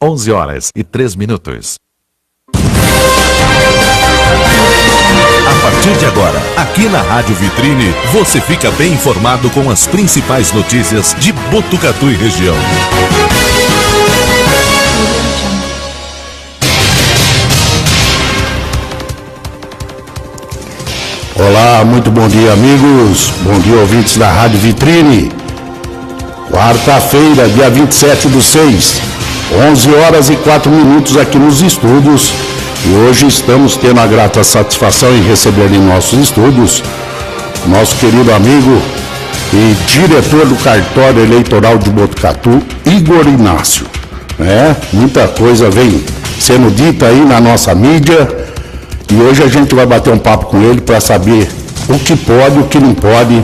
11h03. A partir de agora, aqui na Rádio Vitrine, você fica bem informado com as principais notícias de Botucatu e região. Olá, muito bom dia, amigos. Bom dia, ouvintes da Rádio Vitrine. Quarta-feira, dia 27/6, 11h04 aqui nos estúdios. E hoje estamos tendo a grata satisfação em receber em nossos estúdios nosso querido amigo e diretor do cartório eleitoral de Botucatu, Igor Inácio. Muita coisa vem sendo dita aí na nossa mídia e hoje a gente vai bater um papo com ele para saber o que pode e o que não pode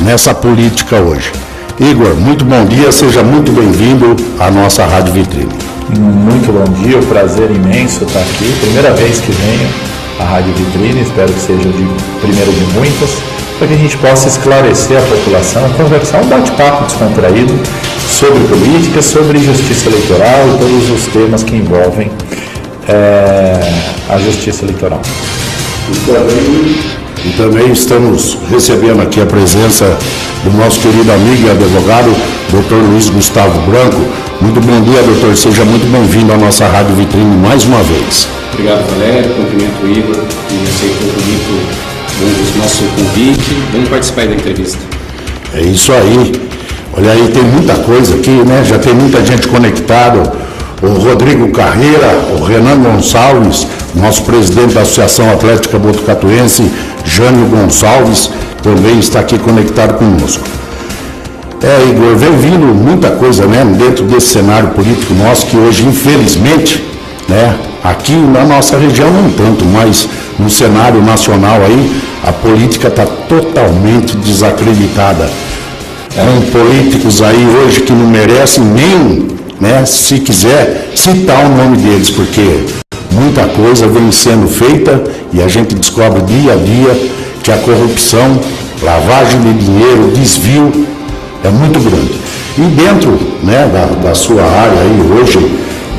nessa política hoje. Igor, muito bom dia, seja muito bem-vindo à nossa Rádio Vitrine. Muito bom dia, o prazer imenso estar aqui, primeira vez que venho à Rádio Vitrine, espero que seja de primeira de muitas, para que a gente possa esclarecer a população, conversar, um bate-papo descontraído sobre política, sobre justiça eleitoral e todos os temas que envolvem a justiça eleitoral. E também estamos recebendo aqui a presença do nosso querido amigo e advogado, Dr. Luiz Gustavo Branco. Muito bom dia, doutor. Seja muito bem-vindo à nossa Rádio Vitrine mais uma vez. Obrigado, Valério. Cumprimento o Igor e aceitou muito o nosso convite. Vamos participar da entrevista. É isso aí. Olha aí, tem muita coisa aqui, né? Já tem muita gente conectada. O Rodrigo Carreira, o Renan Gonçalves, nosso presidente da Associação Atlética Botucatuense, Jânio Gonçalves, também está aqui conectado conosco. Igor, vem vindo muita coisa, né, dentro desse cenário político nosso, que hoje, infelizmente, né, aqui na nossa região não tanto, mas no cenário nacional aí, a política está totalmente desacreditada. Com políticos aí hoje que não merecem nem, né, se quiser, citar o nome deles, porque muita coisa vem sendo feita e a gente descobre dia a dia que a corrupção, lavagem de dinheiro, desvio é muito grande. E dentro, né, da sua área aí hoje,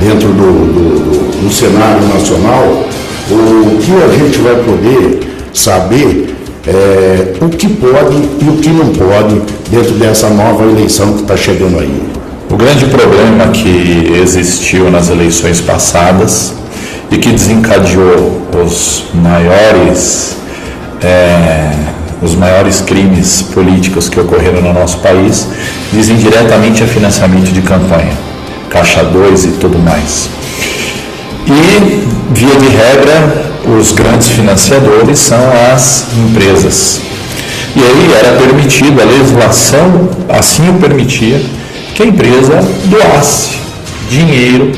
dentro do cenário nacional, o que a gente vai poder saber o que pode e o que não pode dentro dessa nova eleição que está chegando aí. O grande problema que existiu nas eleições passadas e que desencadeou os maiores crimes políticos que ocorreram no nosso país dizem diretamente a financiamento de campanha, Caixa 2 e tudo mais. E, via de regra, os grandes financiadores são as empresas. E aí era permitido, a legislação assim o permitia, que a empresa doasse dinheiro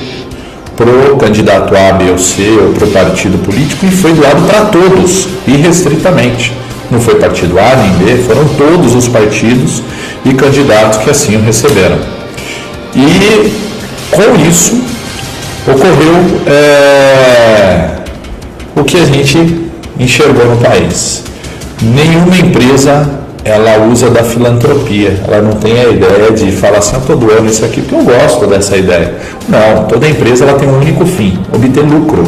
para o candidato A, B ou C ou para o partido político e foi doado para todos, irrestritamente. Não foi partido A nem B, foram todos os partidos e candidatos que assim o receberam. E com isso ocorreu o que a gente enxergou no país. Nenhuma empresa ela usa da filantropia, ela não tem a ideia de falar assim, eu estou doando isso aqui porque eu gosto dessa ideia. Não, toda empresa ela tem um único fim, obter lucro.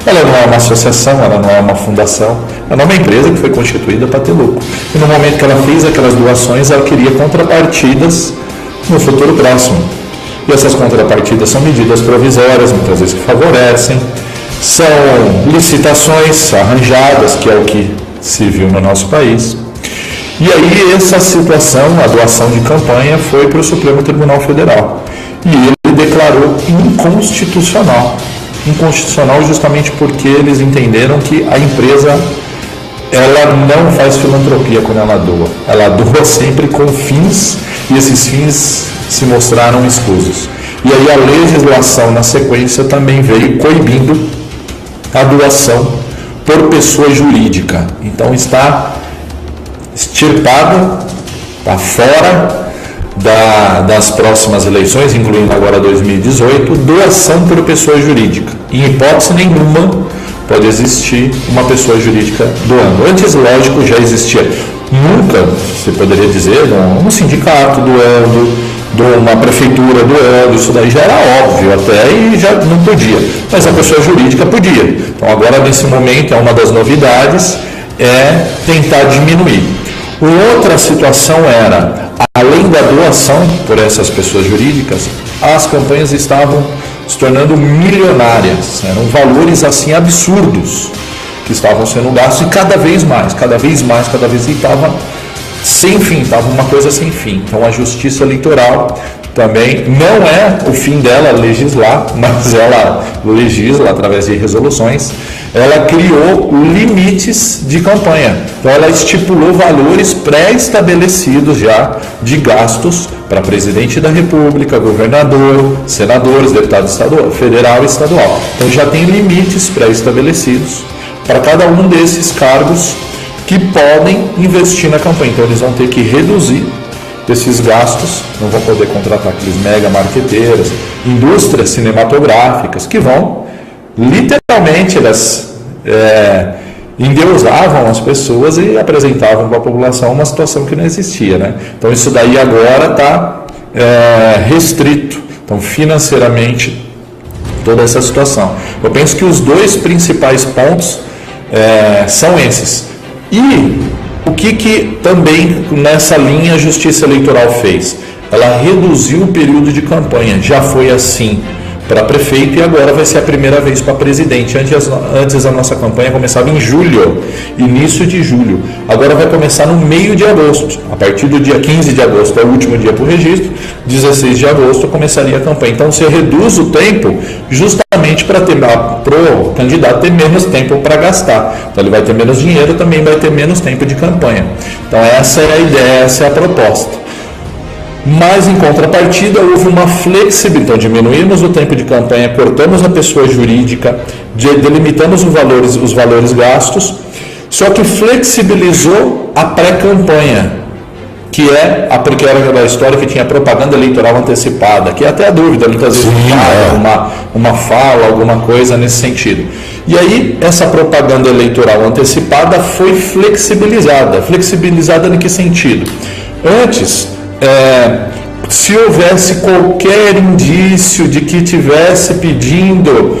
Ela não é uma associação, ela não é uma fundação, ela é uma empresa que foi constituída para ter lucro. E no momento que ela fez aquelas doações, ela queria contrapartidas no futuro próximo. E essas contrapartidas são medidas provisórias, muitas vezes que favorecem, são licitações arranjadas, que é o que se viu no nosso país. E aí essa situação, a doação de campanha, foi para o Supremo Tribunal Federal. E ele declarou inconstitucional. Inconstitucional justamente porque eles entenderam que a empresa ela não faz filantropia quando ela doa sempre com fins e esses fins se mostraram escusos. E aí a legislação na sequência também veio coibindo a doação por pessoa jurídica. Então está extirpada, está fora das próximas eleições, incluindo agora 2018, doação por pessoa jurídica. Em hipótese nenhuma pode existir uma pessoa jurídica doando. Antes, lógico, já existia. Nunca, se poderia dizer, um sindicato doando, de uma prefeitura doando, isso daí já era óbvio até e já não podia, mas a pessoa jurídica podia. Então agora nesse momento é uma das novidades, é tentar diminuir. Outra situação era, além da doação por essas pessoas jurídicas, as campanhas estavam se tornando milionárias, eram valores assim absurdos que estavam sendo gastos e cada vez mais, e estava sem fim, estava uma coisa sem fim. Então a Justiça Eleitoral também não é o fim dela legislar, mas ela legisla através de resoluções. Ela criou limites de campanha. Então ela estipulou valores pré-estabelecidos já de gastos para presidente da República, governador, senadores, deputado estadual, federal e estadual. Então já tem limites pré-estabelecidos para cada um desses cargos que podem investir na campanha. Então eles vão ter que reduzir esses gastos, não vão poder contratar aqueles mega marqueteiros, indústrias cinematográficas que vão, literalmente, elas endeusavam as pessoas e apresentavam para a população uma situação que não existia, né? Então isso daí agora está restrito, então financeiramente, toda essa situação. Eu penso que os dois principais pontos são esses. E o que também nessa linha a Justiça Eleitoral fez? Ela reduziu o período de campanha, já foi assim para prefeito e agora vai ser a primeira vez para presidente. Antes a nossa campanha começava em julho, início de julho, agora vai começar no meio de agosto, a partir do dia 15 de agosto é o último dia para o registro, 16 de agosto começaria a campanha. Então você reduz o tempo justamente para o candidato ter menos tempo para gastar, então ele vai ter menos dinheiro, também vai ter menos tempo de campanha. Então essa é a ideia, essa é a proposta. Mas, em contrapartida, houve uma flexibilidade, então diminuímos o tempo de campanha, cortamos a pessoa jurídica, delimitamos os valores gastos, só que flexibilizou a pré-campanha, que é porque era aquela história que tinha propaganda eleitoral antecipada, que é até a dúvida, muitas vezes uma fala, alguma coisa nesse sentido. E aí, essa propaganda eleitoral antecipada foi flexibilizada. Flexibilizada em que sentido? Antes, se houvesse qualquer indício de que estivesse pedindo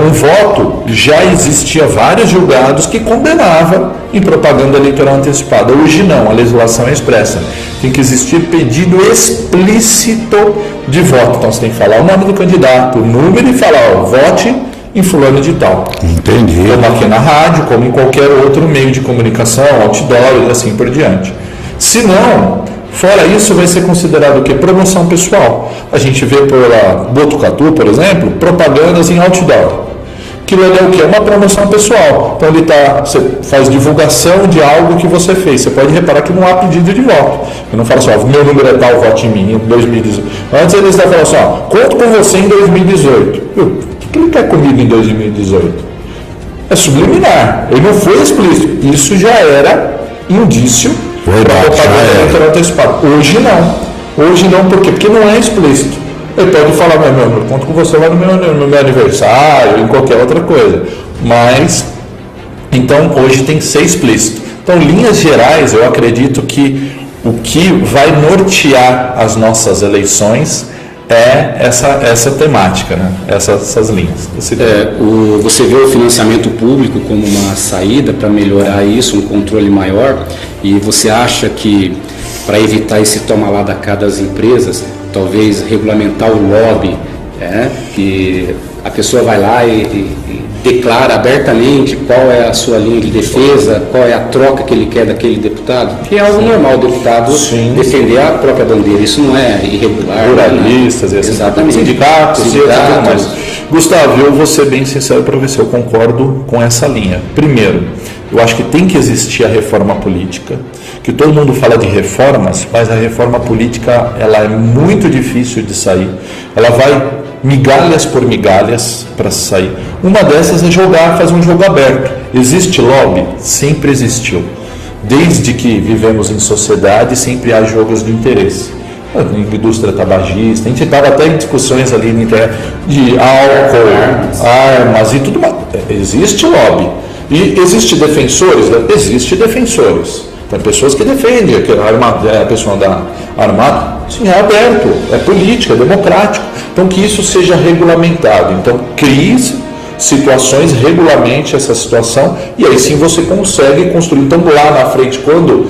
um voto, já existia vários julgados que condenavam em propaganda eleitoral antecipada. Hoje não, a legislação é expressa. Tem que existir pedido explícito de voto. Então você tem que falar o nome do candidato, o número e falar, vote em fulano de tal. Entendi. Como aqui na rádio, como em qualquer outro meio de comunicação, outdoor e assim por diante. Se não, fora isso, vai ser considerado o quê? Promoção pessoal. A gente vê pela Botucatu, por exemplo, propagandas em outdoor. Aquilo ali é o quê? Uma promoção pessoal. Então você faz divulgação de algo que você fez. Você pode reparar que não há pedido de voto. Eu não falo assim, meu número é tal, vote em mim, em 2018. Antes eles estavam falando assim, conto com você em 2018. O que ele quer comigo em 2018? É subliminar. Ele não foi explícito. Isso já era indício para propaganda eleitoral antecipada. Hoje não, por quê? Porque não é explícito. Ele pode falar, meu, conto com você lá no meu aniversário, em qualquer outra coisa. Mas, então, hoje tem que ser explícito. Então, linhas gerais, eu acredito que o que vai nortear as nossas eleições é essa temática, né? essas linhas. Você vê o financiamento público como uma saída para melhorar isso, um controle maior, e você acha que para evitar esse toma lá da cá das empresas, talvez regulamentar o lobby, que a pessoa vai lá e declara abertamente qual é a sua linha de defesa, qual é a troca que ele quer daquele deputado, que é algo normal, o deputado defender a própria bandeira, isso não é irregular. Pluralistas, né? Exatamente. Sindicatos. Mas, Gustavo, eu vou ser bem sincero para ver se eu concordo com essa linha. Primeiro, eu acho que tem que existir a reforma política, que todo mundo fala de reformas, mas a reforma política ela é muito difícil de sair, ela vai migalhas por migalhas para sair. Uma dessas é fazer um jogo aberto. Existe lobby? Sempre existiu. Desde que vivemos em sociedade, sempre há jogos de interesse. A indústria tabagista, a gente estava até em discussões ali na internet de álcool, armas e tudo mais. Existe lobby. E existe defensores? Existe defensores. Tem pessoas que defendem a pessoa da armada. Sim, é aberto, é político, é democrático. Então, que isso seja regulamentado. Então, crie situações, regulamente essa situação, e aí sim você consegue construir. Então, lá na frente, quando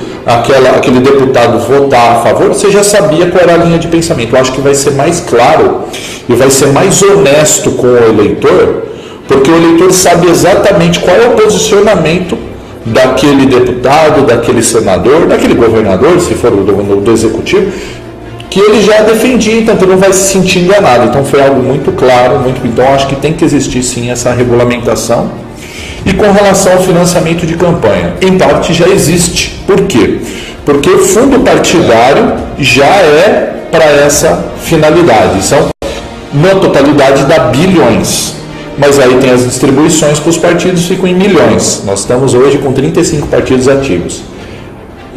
aquele deputado votar a favor, você já sabia qual era a linha de pensamento. Eu acho que vai ser mais claro e vai ser mais honesto com o eleitor, porque o eleitor sabe exatamente qual é o posicionamento daquele deputado, daquele senador, daquele governador, se for do executivo, que ele já defendia, então ele não vai se sentir enganado. Então foi algo muito claro, então acho que tem que existir sim essa regulamentação. E com relação ao financiamento de campanha, em parte já existe. Por quê? Porque o fundo partidário já é para essa finalidade. São, na totalidade, dá bilhões. Mas aí tem as distribuições que os partidos ficam em milhões. Nós estamos hoje com 35 partidos ativos.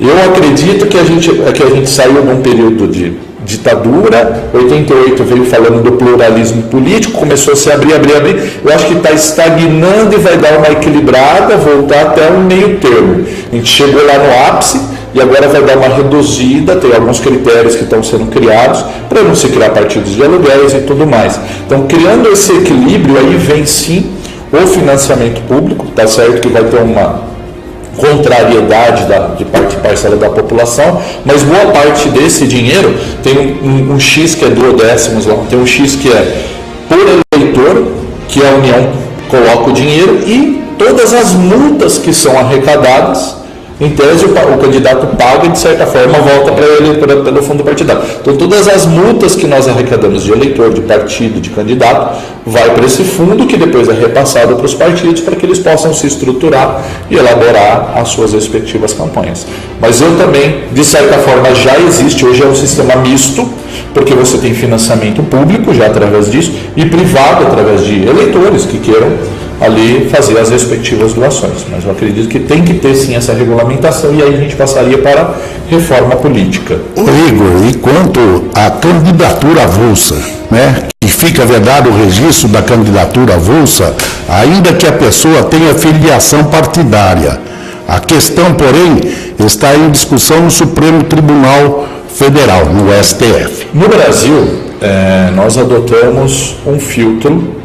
Eu acredito que a gente saiu de um período de ditadura, 88 veio falando do pluralismo político, começou a se abrir. Eu acho que está estagnando e vai dar uma equilibrada, voltar até um meio termo. A gente chegou lá no ápice e agora vai dar uma reduzida, tem alguns critérios que estão sendo criados para não se criar partidos de aluguéis e tudo mais. Então, criando esse equilíbrio, aí vem sim o financiamento público, está certo que vai ter uma contrariedade de parcela da população, mas boa parte desse dinheiro tem um X que é duodécimos lá, tem um X que é por eleitor, que a União coloca o dinheiro, e todas as multas que são arrecadadas, em tese o candidato paga e de certa forma volta para ele pelo fundo partidário. Então todas as multas que nós arrecadamos de eleitor, de partido, de candidato, vai para esse fundo que depois é repassado para os partidos para que eles possam se estruturar e elaborar as suas respectivas campanhas. Mas eu também, de certa forma, já existe, hoje é um sistema misto, porque você tem financiamento público já através disso e privado através de eleitores que queiram ali fazer as respectivas doações. Mas eu acredito que tem que ter sim essa regulamentação e aí a gente passaria para reforma política. Igor, e quanto à candidatura avulsa, né? Que fica vedado o registro da candidatura avulsa, ainda que a pessoa tenha filiação partidária. A questão, porém, está em discussão no Supremo Tribunal Federal, no STF. No Brasil, nós adotamos um filtro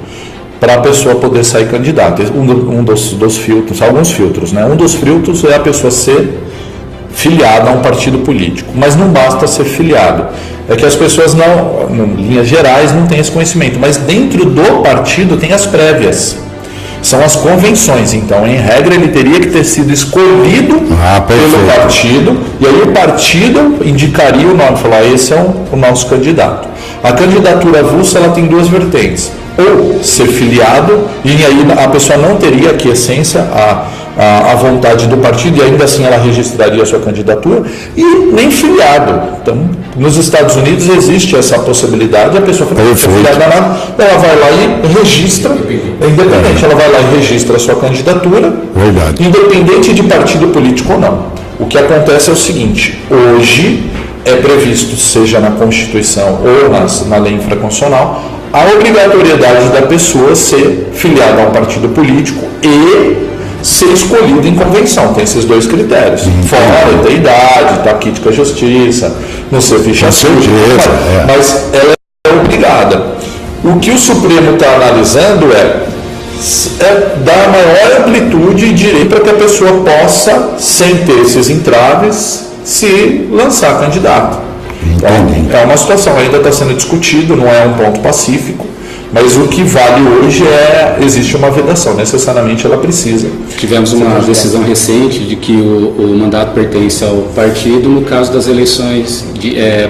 para a pessoa poder sair candidata. Um dos filtros, alguns filtros, né? Um dos filtros é a pessoa ser filiada a um partido político, mas não basta ser filiado. É que as pessoas não, em linhas gerais, não têm esse conhecimento, mas dentro do partido tem as prévias. São as convenções, então, em regra, ele teria que ter sido escolhido pelo partido, e aí o partido indicaria o nome, falar, esse é o nosso candidato. A candidatura avulsa, ela tem duas vertentes. Ou ser filiado, e aí a pessoa não teria a quiescência, a vontade do partido, e ainda assim ela registraria a sua candidatura, e nem filiado. Então, nos Estados Unidos existe essa possibilidade, a pessoa não é filiada a nada, ela vai lá e registra, é independente, ela vai lá e registra a sua candidatura, independente de partido político ou não. O que acontece é o seguinte, hoje é previsto, seja na Constituição ou na lei infraconstitucional, a obrigatoriedade da pessoa ser filiada a um partido político e ser escolhido em convenção. Tem esses dois critérios. Fora da idade, da quite com a justiça, não ser ficha suja, mas ela é obrigada. O que o Supremo está analisando é dar maior amplitude e direito para que a pessoa possa, sem ter esses entraves, se lançar candidato. Então, é uma situação, ainda está sendo discutido, não é um ponto pacífico, mas o que vale hoje existe uma vedação, necessariamente ela precisa. Tivemos uma decisão recente de que o mandato pertence ao partido no caso das eleições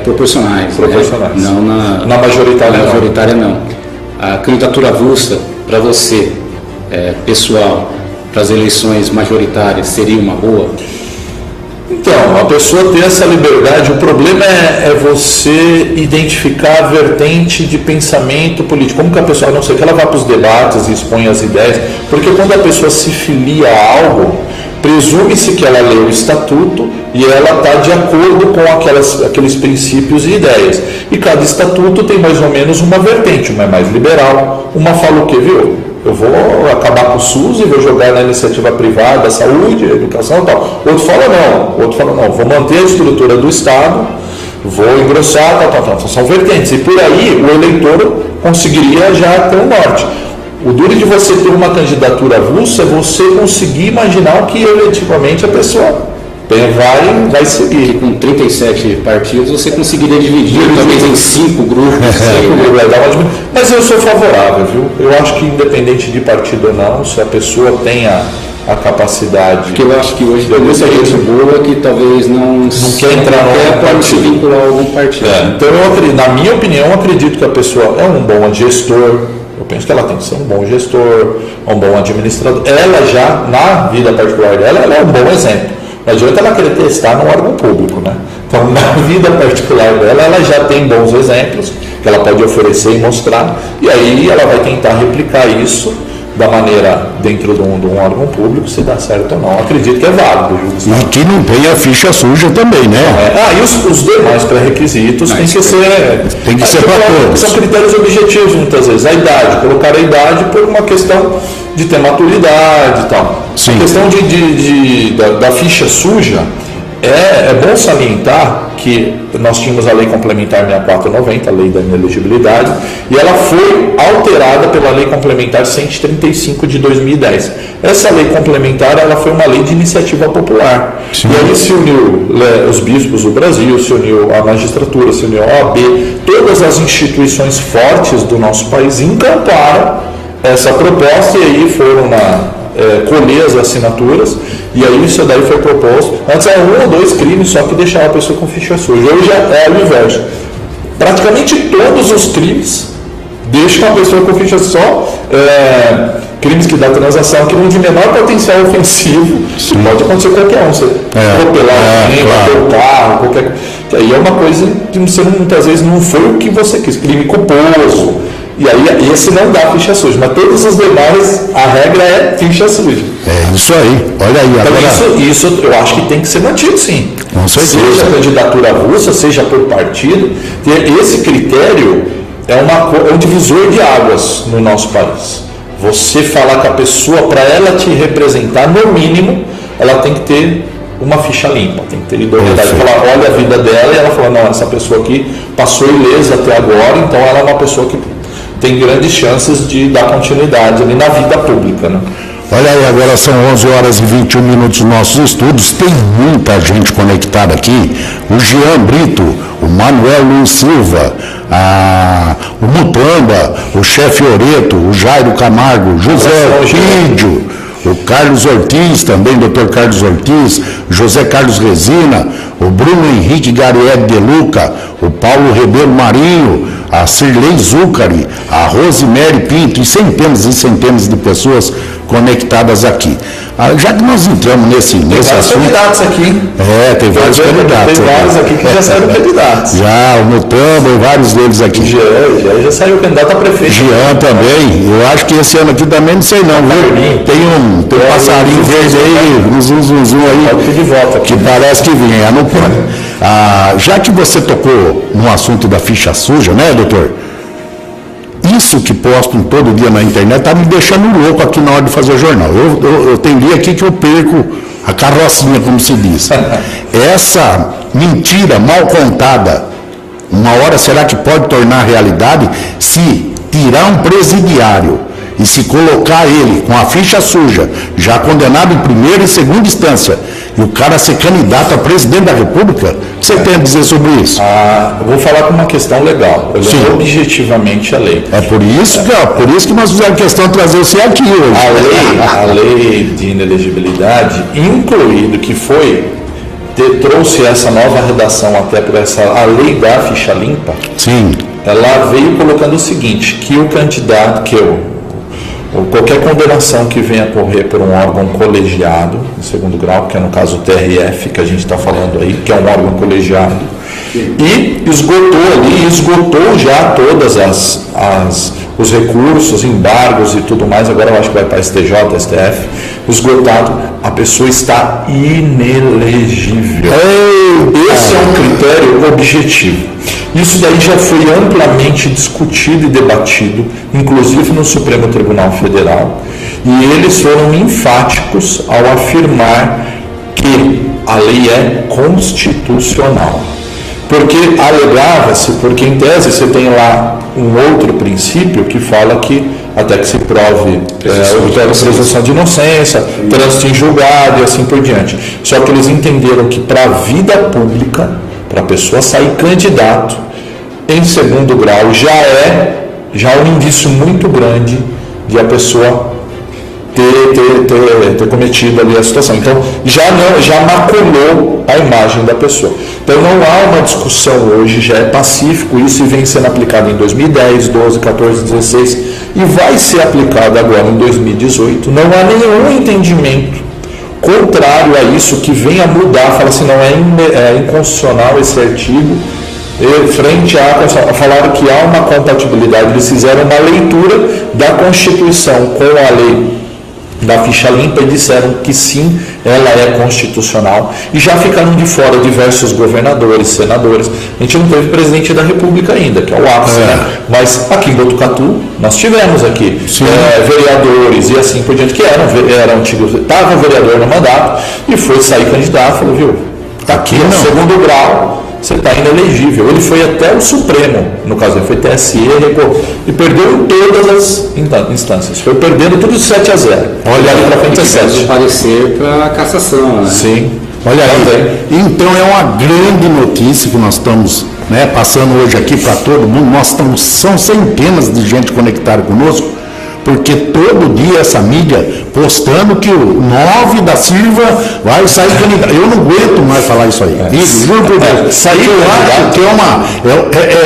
proporcionais. Proporcionais. Né? Não na majoritária. Na majoritária não. A candidatura avulsa, para você, pessoal, para as eleições majoritárias, seria uma boa? Então, a pessoa ter essa liberdade, o problema é você identificar a vertente de pensamento político. Como que a pessoa, a não ser que ela vá para os debates e expõe as ideias, porque quando a pessoa se filia a algo, presume-se que ela leu o estatuto e ela está de acordo com aqueles princípios e ideias. E cada estatuto tem mais ou menos uma vertente, uma é mais liberal, uma fala o quê, viu? Eu vou acabar com o SUS e vou jogar na iniciativa privada, saúde, educação e tal. Outro fala não, vou manter a estrutura do Estado vou engrossar, tal. São vertentes. E por aí o eleitor conseguiria já ter um norte. O duro de você ter uma candidatura avulsa é você conseguir imaginar o que efetivamente a pessoa vai seguir. Com 37 partidos você conseguiria dividir, talvez em 5 grupos. Mas eu sou favorável, viu? Eu acho que independente de partido ou não, se a pessoa tem a capacidade... Porque eu acho que hoje tem muita gente boa que talvez não quer entrar no partido, se vincular a algum partido. Então, na minha opinião, eu acredito que a pessoa é um bom gestor. Eu penso que ela tem que ser um bom gestor, um bom administrador. Ela já, na vida particular dela, ela é um bom exemplo. Não adianta ela querer testar no órgão público, né? Então, na vida particular dela, ela já tem bons exemplos que ela pode oferecer e mostrar, e aí ela vai tentar replicar isso da maneira dentro de um órgão público, se dá certo ou não. Acredito que é válido. E que não tem a ficha suja também, né? E os demais pré-requisitos tem que ser para todos. São critérios objetivos, muitas vezes. A idade, colocar a idade por uma questão de ter maturidade e tal. Sim. A questão da ficha suja, é bom salientar que nós tínhamos a Lei Complementar 6490, a Lei da Inelegibilidade, e ela foi alterada pela Lei Complementar 135 de 2010. Essa lei complementar ela foi uma lei de iniciativa popular. Sim. E aí se uniu os bispos do Brasil, se uniu a magistratura, se uniu a OAB, todas as instituições fortes do nosso país encamparam essa proposta e aí foram colher as assinaturas, e aí isso daí foi proposto. Antes era 1 ou 2 crimes só que deixava a pessoa com ficha suja. Hoje é o inverso. Praticamente todos os crimes deixam a pessoa com ficha só. Crimes que dá transação, crime de menor potencial ofensivo. Isso pode acontecer qualquer um. Você atropelar alguém, bater o carro, qualquer coisa. Aí é uma coisa que você muitas vezes não foi o que você quis. Crime culposo. E aí esse não dá ficha suja, mas todos os demais, a regra é ficha suja. É isso aí, olha aí. Então agora... isso eu acho que tem que ser mantido, sim. Com certeza. Seja candidatura avulsa, seja por partido, esse critério é um divisor de águas no nosso país. Você falar com a pessoa, para ela te representar, no mínimo, ela tem que ter uma ficha limpa, tem que ter idoneidade. Falar, olha a vida dela, e ela fala, não, essa pessoa aqui passou ilesa até agora, então ela é uma pessoa que tem grandes chances de dar continuidade ali na vida pública, né? Olha aí, agora são 11 horas e 21 minutos dos nossos estudos, tem muita gente conectada aqui, o Jean Brito, o Manuel Luiz Silva, o Mutamba, o chefe Oreto, o Jairo Camargo, José Pídio, o Carlos Ortiz, também Dr. Carlos Ortiz, José Carlos Resina, o Bruno Henrique Gariel de Luca, o Paulo Ribeiro Marinho, a Cirlei Zucari, a Rosemary Pinto e centenas de pessoas conectadas aqui. Já que nós entramos nesse assunto... Tem vários candidatos aqui. Tem vários candidatos. Tem vários aqui que já saíram candidatos. Já, o Mutamba e vários deles aqui. Já saiu candidato a prefeito. Jean também. Eu acho que esse ano aqui também não sei não, viu? Tem um passarinho verde aí, um zum aí, de volta aqui. Que parece que vinha, não pode. Já que você tocou no assunto da ficha suja, né, doutor? Isso que postam todo dia na internet está me deixando louco aqui na hora de fazer o jornal. Eu tenho dia aqui que eu perco a carrocinha, como se diz. Essa mentira mal contada, uma hora será que pode tornar realidade se tirar um presidiário e se colocar ele com a ficha suja, já condenado em primeira e segunda instância, e o cara ser candidato a presidente da República? O que você tem a dizer sobre isso? Eu vou falar com uma questão legal. Eu leio objetivamente a lei. É por isso que nós fizemos questão de trazer você aqui hoje. A lei de inelegibilidade, incluído que trouxe essa nova redação até por a lei da ficha limpa. Sim. Ela veio colocando o seguinte, que o candidato, qualquer condenação que venha a correr por um órgão colegiado, em segundo grau, que é no caso o TRF, que a gente está falando aí, que é um órgão colegiado, e esgotou já todas os recursos, embargos e tudo mais, agora eu acho que vai para STJ, STF, esgotado, a pessoa está inelegível. Esse é um critério objetivo. Isso daí já foi amplamente discutido e debatido, inclusive no Supremo Tribunal Federal, e eles foram enfáticos ao afirmar que a lei é constitucional. Porque alegava-se, porque em tese você tem lá um outro princípio que fala que até que se prove presunção de inocência, trânsito em julgado e assim por diante. Só que eles entenderam que para a vida pública, para a pessoa sair candidato em segundo grau, já é um indício muito grande de a pessoa ter cometido ali a situação. Então, já maculou a imagem da pessoa. Então, não há uma discussão hoje, já é pacífico isso e vem sendo aplicado em 2010, 12, 14, 16 e vai ser aplicado agora em 2018. Não há nenhum entendimento contrário a isso que venha a mudar, fala assim, não é inconstitucional esse artigo, frente à Constituição. Falaram que há uma compatibilidade, eles fizeram uma leitura da Constituição com a lei da ficha limpa e disseram que sim, ela é constitucional, e já ficaram de fora diversos governadores, senadores. A gente não teve presidente da República ainda, que é o ápice, né? Mas aqui em Botucatu nós tivemos aqui vereadores e assim por diante, que eram antigos, estava vereador no mandato e foi sair candidato, falou, viu, está aqui no segundo grau, você está inelegível. Ele foi até o Supremo, no caso ele foi TSE, e perdeu em todas as instâncias. Foi perdendo tudo de 7-0. Olha ali para frente, 7. Parecer para cassação, né? Sim. Olha aí. Então é uma grande notícia que nós estamos passando hoje aqui para todo mundo. São centenas de gente conectada conosco, porque todo dia essa mídia postando que o 9 da Silva vai sair candidato. Eu não aguento mais falar isso aí. Juro por Deus. Sair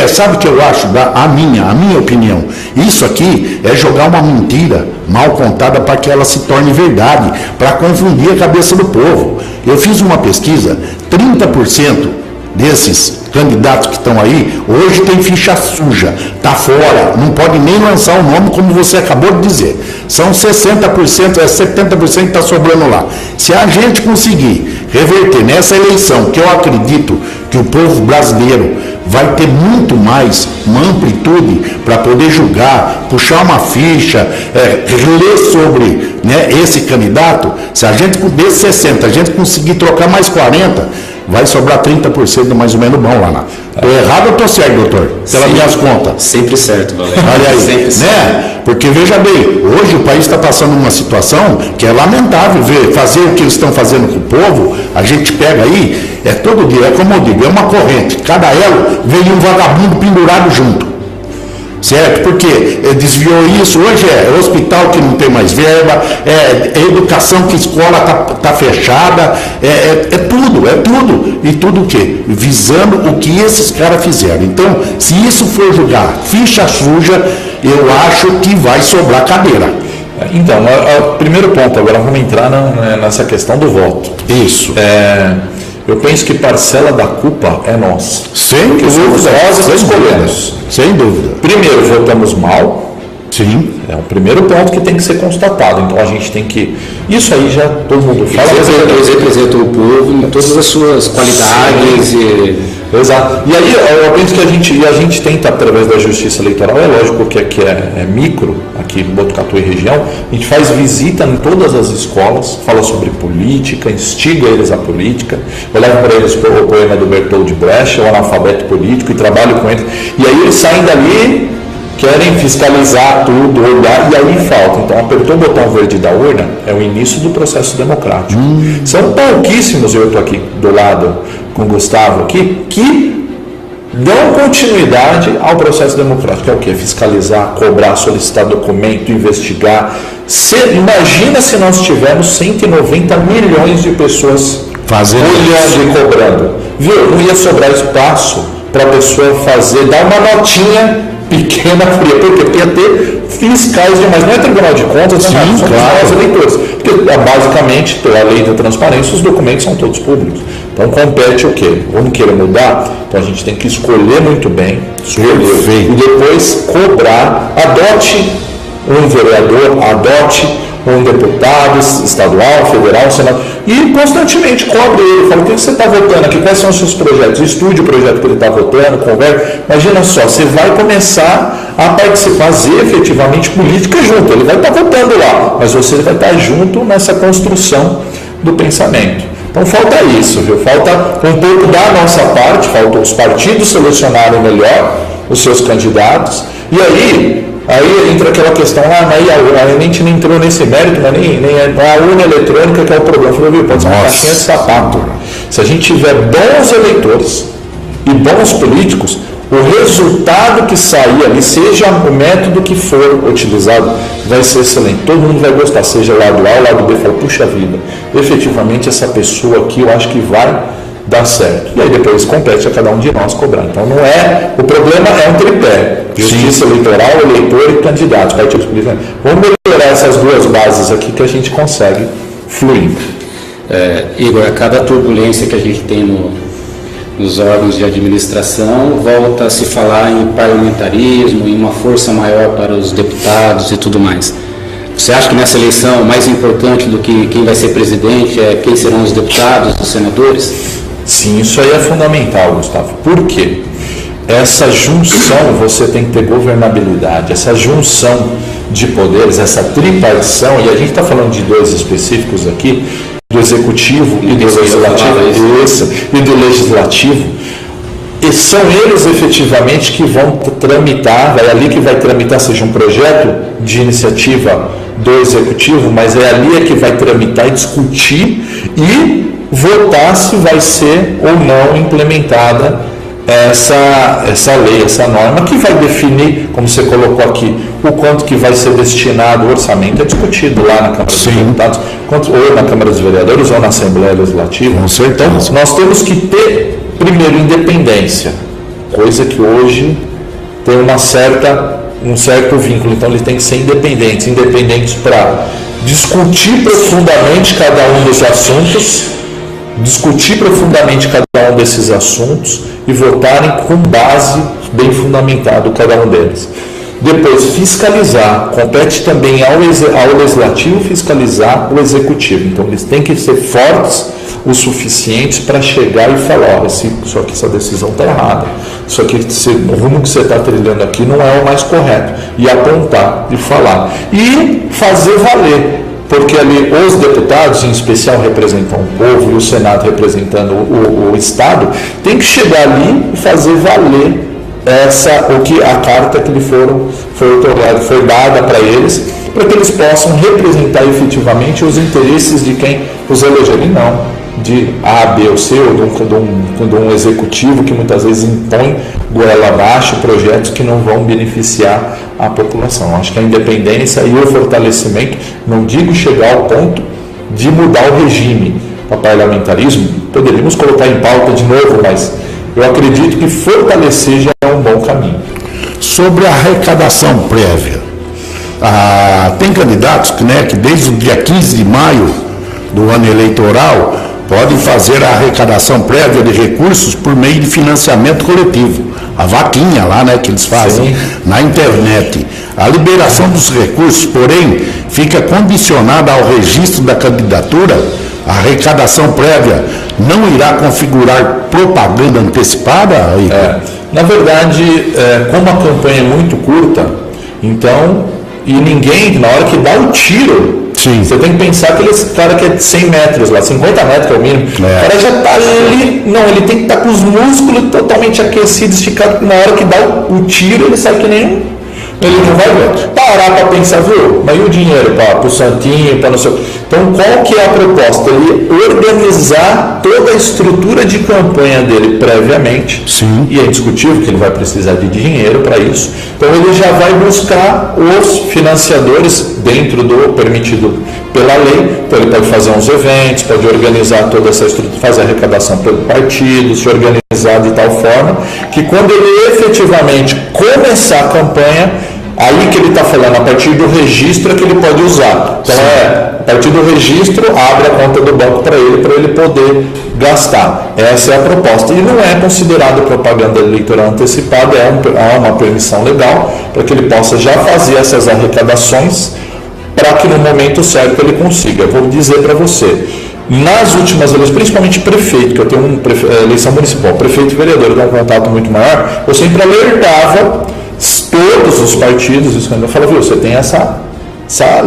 sabe o que eu acho? A minha opinião. Isso aqui é jogar uma mentira mal contada para que ela se torne verdade, para confundir a cabeça do povo. Eu fiz uma pesquisa, 30% desses candidatos que estão aí, hoje tem ficha suja, está fora, não pode nem lançar o nome como você acabou de dizer. São 60%, 70% que está sobrando lá. Se a gente conseguir reverter nessa eleição, que eu acredito que o povo brasileiro vai ter muito mais uma amplitude para poder julgar, puxar uma ficha, ler sobre esse candidato, se a gente desses 60, a gente conseguir trocar mais 40%, vai sobrar 30% mais ou menos bom lá. Estou errado ou estou certo, doutor? Pelas minhas contas. Sempre certo, Valério. Olha aí, sempre certo. Porque veja bem, hoje o país está passando uma situação que é lamentável ver, fazer o que eles estão fazendo com o povo, a gente pega aí, todo dia, é como eu digo, é uma corrente, cada elo vem um vagabundo pendurado junto. Certo? Porque desviou isso, hoje é hospital que não tem mais verba, é educação que escola tá fechada, é tudo. E tudo o quê? Visando o que esses caras fizeram. Então, se isso for julgar ficha suja, eu acho que vai sobrar cadeira. Então, o primeiro ponto, agora vamos entrar nessa questão do voto. Isso. Eu penso que parcela da culpa é nossa. Sem dúvida. Nós que escolhemos. Sem dúvida. Primeiro, votamos mal. Sim. É o primeiro ponto que tem que ser constatado. Então a gente tem que. Isso aí já todo mundo fala. Eles representam o povo em todas as suas qualidades. Exato. E aí eu penso que a gente tenta, através da justiça eleitoral, é lógico que aqui é micro, aqui em Botucatu e região, a gente faz visita em todas as escolas, fala sobre política, instiga eles à política, eu levo para eles o poema do Bertold Brecht, o analfabeto político, e trabalho com eles. E aí eles saem dali, querem fiscalizar tudo, olhar, e aí falta. Então, apertou o botão verde da urna, é o início do processo democrático. São pouquíssimos, eu estou aqui do lado com o Gustavo aqui, que dão continuidade ao processo democrático. É o quê? Fiscalizar, cobrar, solicitar documento, investigar. Imagina se nós tivermos 190 milhões de pessoas olhando e cobrando. Viu? Não ia sobrar espaço para a pessoa dar uma notinha pequena fria, porque ia ter fiscais demais, não é Tribunal de Contas, são os eleitores, porque basicamente a lei da transparência, os documentos são todos públicos, então compete o quê? Vamos querer mudar? Então a gente tem que escolher muito bem, e depois cobrar, adote um vereador, adote um deputado estadual, federal, senador, e constantemente cobre ele, fala, o que você está votando aqui, quais são os seus projetos, estude o projeto que ele está votando, converse, imagina só, você vai começar a participar, fazer efetivamente política junto, ele vai estar votando lá, mas você vai estar junto nessa construção do pensamento. Então falta isso, viu? Falta um pouco da nossa parte, falta os partidos selecionarem melhor os seus candidatos, e aí entra aquela questão, mas a gente não entrou nesse mérito, mas nem a urna eletrônica que é o problema. Eu falei, viu, pode ser uma caixinha de sapato. Se a gente tiver bons eleitores e bons políticos, o resultado que sair ali, seja o método que for utilizado, vai ser excelente. Todo mundo vai gostar, seja o lado A ou o lado B, fala, puxa vida, efetivamente essa pessoa aqui eu acho que vai dar certo. E aí depois compete a cada um de nós cobrar. Então não é, o problema é um tripé, justiça eleitoral, eleitor e candidato, partidos políticos. Vamos melhorar essas duas bases aqui que a gente consegue fluir. Igor, a cada turbulência que a gente tem nos órgãos de administração, volta a se falar em parlamentarismo, em uma força maior para os deputados e tudo mais. Você acha que nessa eleição, mais importante do que quem vai ser presidente é quem serão os deputados, os senadores? Sim, isso aí é fundamental, Gustavo. Por quê? Essa junção, você tem que ter governabilidade, essa junção de poderes, essa tripartição, e a gente está falando de dois específicos aqui, do executivo e do legislativo, e são eles efetivamente que vão tramitar, ali que vai tramitar, seja um projeto de iniciativa do executivo, mas é ali que vai tramitar e discutir e votar se vai ser ou não implementada essa lei, essa norma, que vai definir, como você colocou aqui, o quanto que vai ser destinado, o orçamento é discutido lá na Câmara dos Deputados, ou na Câmara dos Vereadores, ou na Assembleia Legislativa. Então, nós temos que ter, primeiro, independência, coisa que hoje tem um certo vínculo, então eles têm que ser independentes para discutir profundamente cada um dos assuntos, desses assuntos e votarem com base bem fundamentada cada um deles. Depois, fiscalizar, compete também ao legislativo fiscalizar o executivo. Então, eles têm que ser fortes o suficiente para chegar e falar, essa decisão está errada, isso aqui, o rumo que você está trilhando aqui não é o mais correto, e apontar e falar. E fazer valer, porque ali os deputados, em especial, representam o povo, e o Senado representando o Estado, tem que chegar ali e fazer valer a carta que lhe foi dada para eles, para que eles possam representar efetivamente os interesses de quem os elegeu, e não de A, B ou C, ou de um executivo que muitas vezes impõe goela abaixo projetos que não vão beneficiar a população. Acho que a independência e o fortalecimento, não digo chegar ao ponto de mudar o regime para parlamentarismo, poderíamos colocar em pauta de novo, mas eu acredito que fortalecer já é um bom caminho. Sobre a arrecadação prévia, tem candidatos que desde o dia 15 de maio do ano eleitoral podem fazer a arrecadação prévia de recursos por meio de financiamento coletivo. A vaquinha lá, que eles fazem na internet. A liberação dos recursos, porém, fica condicionada ao registro da candidatura. A arrecadação prévia não irá configurar propaganda antecipada? Na verdade, como a campanha é muito curta, então, e ninguém, na hora que dá o tiro, você tem que pensar que aquele cara que é de 100 metros lá, 50 metros que é o mínimo, o cara já está ali, ele tem que estar com os músculos totalmente aquecidos, esticados, na hora que dá o tiro, ele sabe que nem... Ele não vai parar para pensar, viu? Mas e o dinheiro para o Santinho, para não sei o... Então, qual que é a proposta? Ele organizar toda a estrutura de campanha dele previamente. Sim. E é indiscutível que ele vai precisar de dinheiro para isso. Então, ele já vai buscar os financiadores dentro do permitido pela lei. Então, ele pode fazer uns eventos, pode organizar toda essa estrutura, fazer arrecadação pelo partido, se organizar de tal forma que quando ele efetivamente começar a campanha, aí que ele está falando, a partir do registro é que ele pode usar. Então, a partir do registro, abre a conta do banco para ele poder gastar. Essa é a proposta. E não é considerado propaganda eleitoral antecipada, é uma permissão legal para que ele possa já fazer essas arrecadações para que no momento certo ele consiga. Eu vou dizer para você, nas últimas eleições, principalmente prefeito, que eu tenho eleição municipal, prefeito e vereador, eu tenho um contato muito maior, eu sempre alertava todos os partidos, eu falava, viu, você tem essa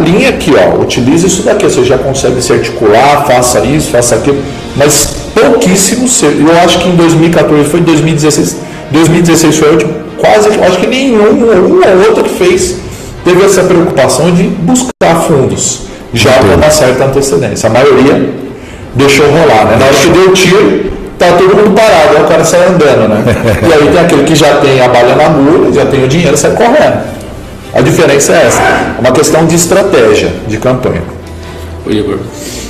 linha aqui, utilize isso daqui, você já consegue se articular, faça isso, faça aquilo. mas pouquíssimos, eu acho que em 2014 foi 2016 foi o último, quase, acho que nenhum, uma ou outra que fez, teve essa preocupação de buscar fundos, já com uma certa antecedência. A maioria deixou rolar, né? Na hora que deu o tiro, tá todo mundo parado, aí o cara sai andando, né? E aí tem aquele que já tem a bala na mula, já tem o dinheiro, sai correndo. A diferença é essa, é uma questão de estratégia, de campanha. Ô Igor,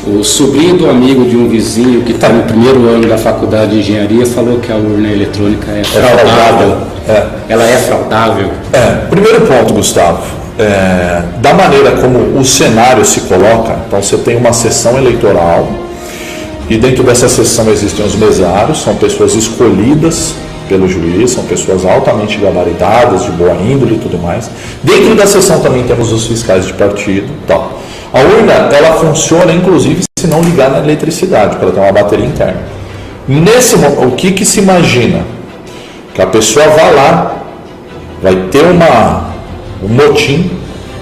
o sobrinho do amigo de um vizinho que está no primeiro ano da faculdade de engenharia falou que a urna eletrônica é fraudável. Ela é fraudável? Primeiro ponto, Gustavo, da maneira como o cenário se coloca, então você tem uma sessão eleitoral e dentro dessa sessão existem os mesários, são pessoas escolhidas pelo juiz, são pessoas altamente gabaritadas, de boa índole e tudo mais. Dentro da sessão também temos os fiscais de partido, tal. A urna, ela funciona, inclusive, se não ligar na eletricidade, para ter uma bateria interna. Nesse momento, o que se imagina? Que a pessoa vai lá, vai ter um motim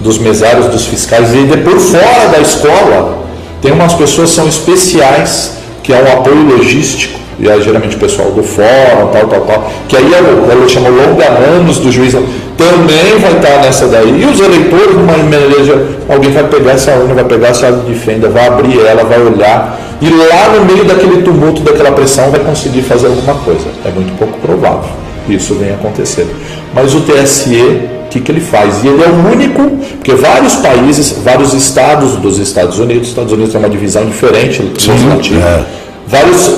dos mesários, dos fiscais, e depois, fora da escola, tem umas pessoas que são especiais, que é um apoio logístico, e aí geralmente o pessoal do fórum, tal, que aí ela chama longa-manos do juiz, também vai estar nessa daí, e os eleitores, numa maneira, alguém vai pegar essa urna, vai pegar essa de fenda, vai abrir ela, vai olhar, e lá no meio daquele tumulto, daquela pressão, vai conseguir fazer alguma coisa. É muito pouco provável que isso venha acontecer. Mas o TSE, o que ele faz? E ele é o único, porque vários países, vários estados dos Estados Unidos tem uma divisão diferente legislativa.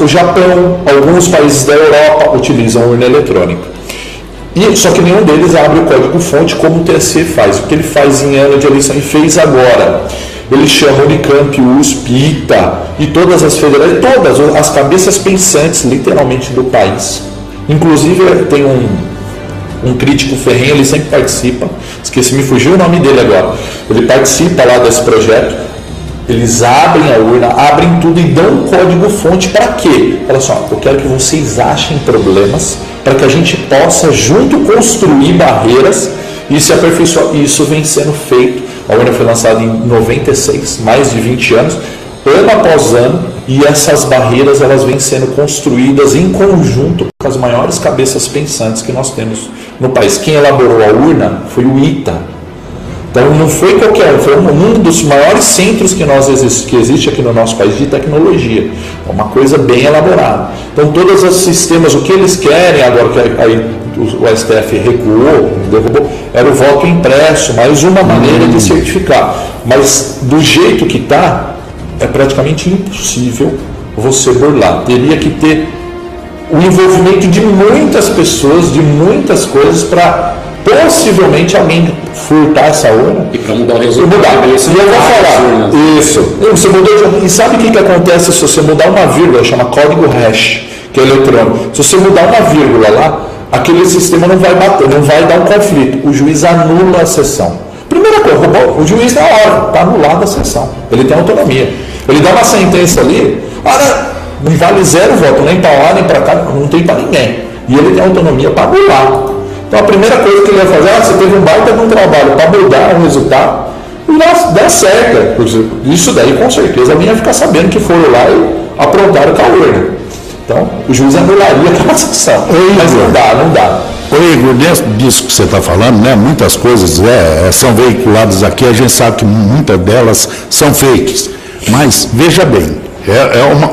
O Japão, alguns países da Europa utilizam urna eletrônica. Só que nenhum deles abre o código-fonte como o TSE faz. O que ele faz em ano de eleição e fez agora? Ele chama o Unicamp, o USP, ITA e todas as federais, todas as cabeças pensantes, literalmente, do país. Inclusive, tem um crítico ferrenho, ele sempre participa, me fugiu o nome dele agora. Ele participa lá desse projeto. Eles abrem a urna, abrem tudo e dão um código-fonte para quê? Olha só, eu quero que vocês achem problemas para que a gente possa junto construir barreiras e se aperfeiçoar. E isso vem sendo feito. A urna foi lançada em 96, mais de 20 anos, ano após ano, e essas barreiras elas vêm sendo construídas em conjunto com as maiores cabeças pensantes que nós temos no país. Quem elaborou a urna foi o ITA. Então não foi qualquer um, foi um dos maiores centros que existe aqui no nosso país de tecnologia. É uma coisa bem elaborada. Então todos os sistemas, o que eles querem agora, que aí o STF recuou, derrubou, era o voto impresso, mais uma maneira de certificar. Mas do jeito que está, é praticamente impossível você burlar. Teria que ter o envolvimento de muitas pessoas, de muitas coisas para possivelmente alguém furtar essa urna. E para mudar o resultado. E eu vou falar. Isso. Você mudou e sabe o que acontece se você mudar uma vírgula? Chama código hash, que é eletrônico. Se você mudar uma vírgula lá, aquele sistema não vai bater, não vai dar um conflito. O juiz anula a sessão. Primeira coisa, o juiz na hora, está anulada a sessão. Ele tem autonomia. Ele dá uma sentença ali, não vale zero voto, nem para lá, nem para cá, não tem para ninguém. E ele tem autonomia para anular. Então a primeira coisa que ele vai fazer, você teve um baita de um trabalho para mudar o resultado, e dá certo. Isso daí com certeza alguém ia ficar sabendo que foram lá e aprontaram com a urna. Então o juiz anularia aquela sessão. Mas não dá. Ô Igor, dentro disso que você está falando, né, muitas coisas são veiculadas aqui, a gente sabe que muitas delas são fakes. Mas veja bem,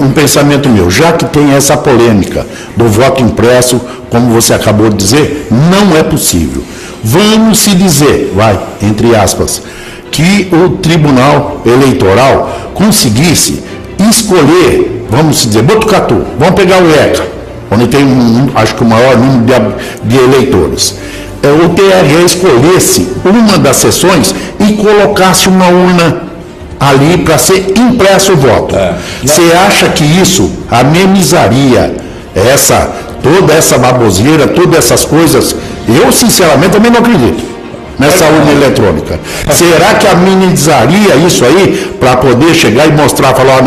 um pensamento meu, já que tem essa polêmica do voto impresso, como você acabou de dizer, não é possível. Vamos se dizer, entre aspas, que o Tribunal Eleitoral conseguisse escolher, vamos dizer, Botucatu, vamos pegar o ECA, onde tem, acho que o maior número de eleitores. O TRE escolhesse uma das sessões e colocasse uma urna ali para ser impresso o voto. Você acha que isso amenizaria toda essa baboseira, todas essas coisas? Eu, sinceramente, também não acredito nessa urna eletrônica. Será que amenizaria isso aí para poder chegar e mostrar, falar,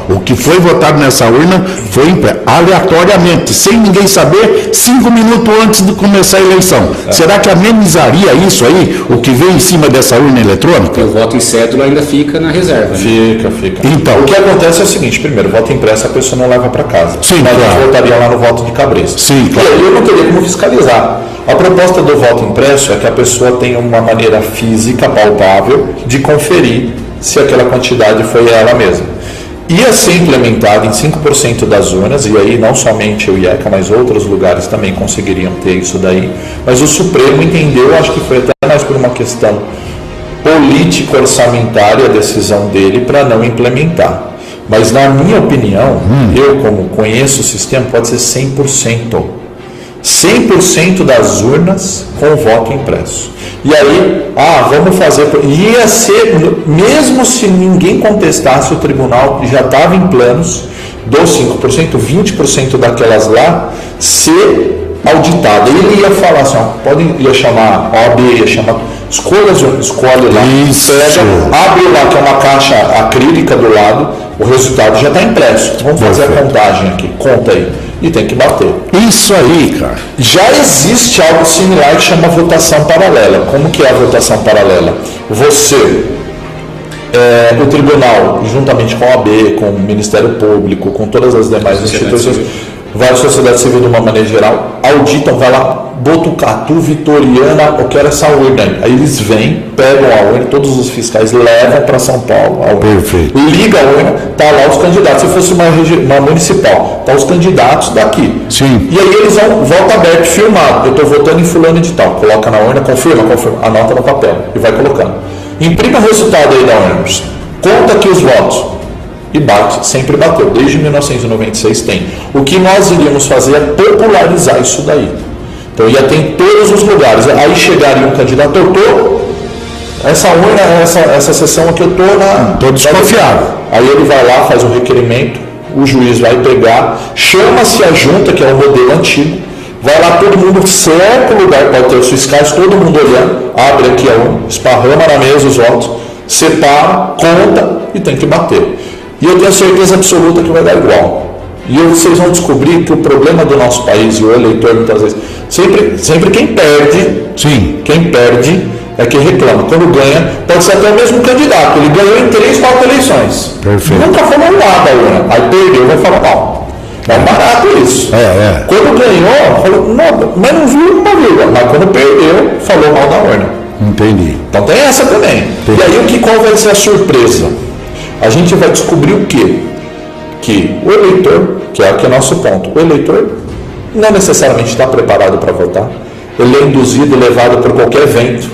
o que foi votado nessa urna foi impresso? aleatoriamente, sem ninguém saber, 5 minutos antes de começar a eleição. Será que amenizaria isso aí, o que vem em cima dessa urna eletrônica? O voto em cédula ainda fica na reserva. Né? Fica. Então, o que acontece é o seguinte: primeiro, voto impresso a pessoa não leva para casa. Sim, mas claro. a gente votaria lá no voto de cabresto. Sim, claro. E aí eu não teria como fiscalizar. A proposta do voto impresso é que a pessoa tenha uma maneira física, palpável, de conferir se aquela quantidade foi ela mesma. Ia ser implementado em 5% das urnas, e aí não somente o IECA, mas outros lugares também conseguiriam ter isso daí, mas o Supremo entendeu, acho que foi até mais por uma questão político-orçamentária a decisão dele para não implementar. Mas na minha opinião, eu como conheço o sistema, pode ser 100%. 100% das urnas com voto impresso. E aí, vamos fazer. Ia ser, mesmo se ninguém contestasse, o tribunal já estava em planos dos 5%, 20% daquelas lá, ser auditada. Ele ia falar assim: ia chamar OAB, ia chamar. Escolhe lá, pega, abre lá, que é uma caixa acrílica do lado, o resultado já está impresso. Vamos fazer a contagem aqui, conta aí. E tem que bater. Isso aí, cara. Já existe algo similar que chama votação paralela. Como que é a votação paralela? Você, o tribunal, juntamente com a OAB, com o Ministério Público, com todas as demais instituições, várias sociedades civis de uma maneira geral, auditam, vai lá, Botucatu, Vitoriana, eu quero essa urna aí. Aí eles vêm, pegam a urna, todos os fiscais levam para São Paulo a urna. Perfeito. Liga a urna, tá lá os candidatos. Se fosse uma municipal, tá os candidatos daqui. Sim. E aí eles vão, voto aberto, filmado. Eu estou votando em fulano de tal. Coloca na urna, confirma, anota no papel e vai colocando. Imprima o resultado aí da urna. Conta aqui os votos. E bate, sempre bateu. Desde 1996 tem. O que nós iríamos fazer é popularizar isso daí. Então ia ter em todos os lugares. Aí chegaria um candidato, eu estou, essa urna, essa sessão aqui eu estou na... Estou desconfiado. Aí ele vai lá, faz um requerimento, o juiz vai pegar, chama-se a junta, que é o modelo antigo, vai lá todo mundo, certo lugar, pode ter os fiscais, todo mundo olhando, abre aqui a urna, esparrama na mesa os votos, separa, conta e tem que bater. E eu tenho certeza absoluta que vai dar igual. E vocês vão descobrir que o problema do nosso país, e o eleitor muitas vezes, sempre quem perde é quem reclama. Quando ganha, pode ser até o mesmo candidato, ele ganhou em 3, 4 eleições. Perfeito. Nunca falou nada, urna. Aí perdeu, vai falar mal. É barato isso. Quando ganhou, falou nada, mas não viu uma vírgula. Mas quando perdeu, falou mal da urna. Entendi. Então tem essa também. Entendi. E aí qual vai ser a surpresa? A gente vai descobrir o quê? Que o eleitor, que é o nosso ponto, o eleitor não necessariamente está preparado para votar, ele é induzido, levado por qualquer vento,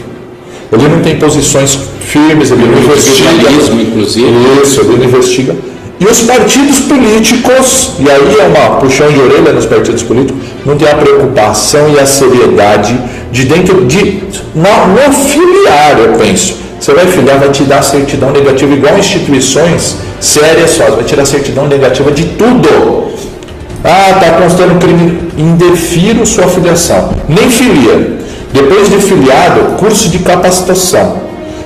ele não tem posições firmes, ele não investiga. Inclusive. Isso, ele não investiga. E os partidos políticos, e aí é uma puxão de orelha nos partidos políticos, não tem a preocupação e a seriedade de dentro de... No filiar, eu penso. Você vai filiar, vai te dar certidão negativa, igual instituições sérias só, vai tirar certidão negativa de tudo. Está constando crime, indefiro sua filiação. Nem filia. Depois de filiado, curso de capacitação.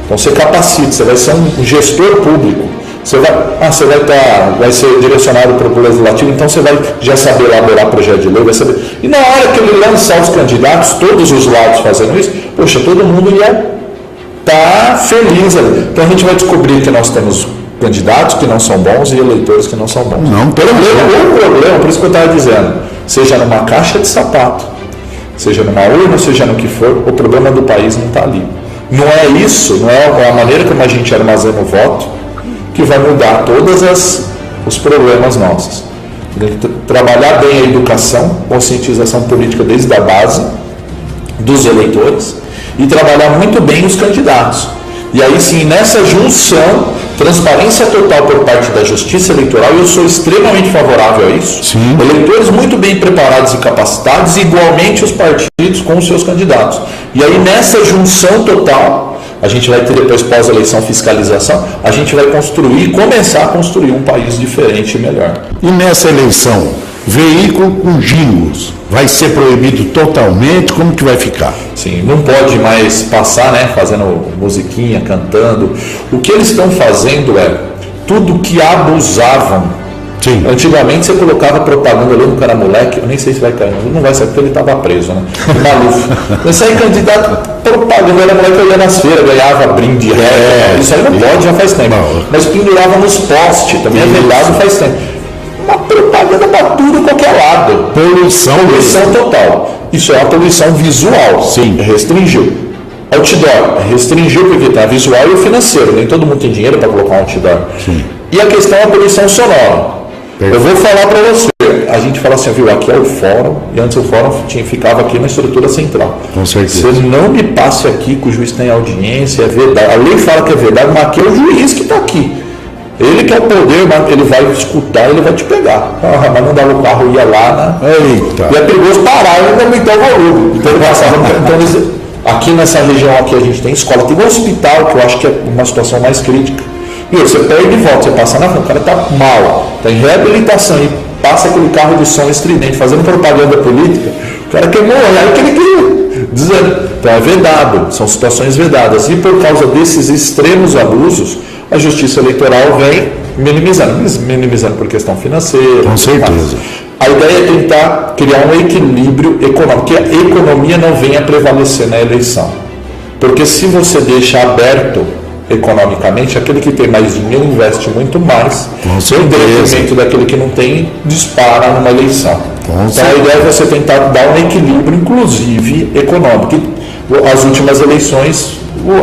Então você capacita, você vai ser um gestor público. Você vai ser direcionado para o legislativo, então você vai já saber elaborar projeto de lei, vai saber. E na hora que ele lançar os candidatos, todos os lados fazendo isso, poxa, todo mundo ia estar feliz ali. Então a gente vai descobrir que nós temos candidatos que não são bons e eleitores que não são bons. Não, o problema, por isso que eu estava dizendo, seja numa caixa de sapato, seja numa urna, seja no que for, o problema do país não está ali. Não é isso, não é a maneira como a gente armazena o voto que vai mudar todos os problemas nossos. Tem que trabalhar bem a educação, conscientização política desde a base dos eleitores e trabalhar muito bem os candidatos. E aí sim, nessa junção, transparência total por parte da Justiça Eleitoral, e eu sou extremamente favorável a isso. Sim. Eleitores muito bem preparados e capacitados, igualmente os partidos com os seus candidatos. E aí nessa junção total, a gente vai ter depois pós-eleição fiscalização, a gente vai começar a construir um país diferente e melhor. E nessa eleição, veículo com jingles vai ser proibido totalmente? Como que vai ficar? Sim, não pode mais passar, né, fazendo musiquinha, cantando. O que eles estão fazendo é tudo que abusavam Sim. Antigamente você colocava propaganda, eu lembro que era moleque, eu nem sei se vai cair, não vai ser porque ele estava preso, né? Maluf. Você aí candidato, propaganda, era moleque, eu ia nas feiras, ganhava brinde, isso aí não pode, já faz tempo. Mas pendurava nos postes, também é vedado faz tempo. Uma propaganda para tudo, qualquer lado. Poluição total. Isso é uma poluição visual. Sim. Restringiu. Outdoor, restringiu porque está visual e o financeiro. Nem todo mundo tem dinheiro para colocar um outdoor. Sim. E a questão é a poluição sonora. Perfeito. Eu vou falar para você. A gente fala assim, viu, aqui é o fórum, e antes o fórum ficava aqui na estrutura central. Com certeza. Você não me passe aqui que o juiz tem audiência, é verdade. A lei fala que é verdade, mas aqui é o juiz que está aqui. Ele que é o poder, mas ele vai escutar, ele vai te pegar. Mas não dava o carro, ia lá, né? Eita. E é perigoso parar e não aumentar o volume. Então, aqui nessa região aqui a gente tem escola, tem um hospital, que eu acho que é uma situação mais crítica. E você perde de volta, você passa na frente, o cara está mal, está em reabilitação e passa aquele carro de som estridente, fazendo propaganda política, o cara quer morrer, aí que ele queria. Dizendo. Então é vedado, são situações vedadas. E por causa desses extremos abusos, a Justiça Eleitoral vem minimizando por questão financeira. Com certeza. A ideia é tentar criar um equilíbrio econômico, que a economia não venha a prevalecer na eleição. Porque se você deixa aberto economicamente, aquele que tem mais dinheiro investe muito mais, em detrimento daquele que não tem, dispara numa eleição. Então a ideia é você tentar dar um equilíbrio, inclusive econômico. As últimas eleições,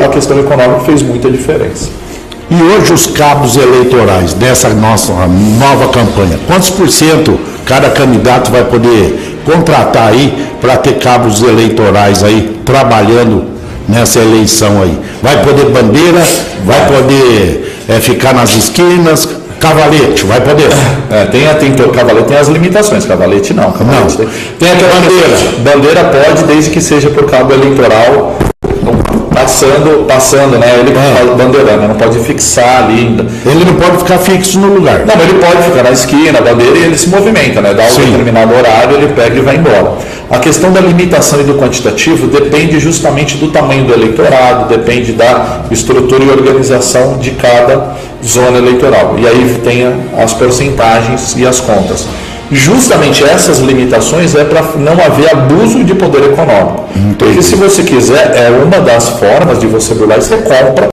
a questão econômica fez muita diferença. E hoje os cabos eleitorais dessa nossa nova campanha, quantos por cento cada candidato vai poder contratar aí para ter cabos eleitorais aí trabalhando nessa eleição aí? Vai poder bandeira, vai poder ficar nas esquinas, cavalete, vai poder? Cavalete tem as limitações, cavalete não. Cavalete não. Tem aquela bandeira pode, desde que seja por cabo eleitoral, passando, né? Ele bandeirando, não pode fixar ali. Ele não pode ficar fixo no lugar. Não, ele pode ficar na esquina, a bandeira, e ele se movimenta, né? Dá um determinado horário, ele pega e vai embora. A questão da limitação e do quantitativo depende justamente do tamanho do eleitorado, depende da estrutura e organização de cada zona eleitoral. E aí tem as porcentagens e as contas. Justamente essas limitações é para não haver abuso de poder econômico. Porque se você quiser, é uma das formas de você burlar, você compra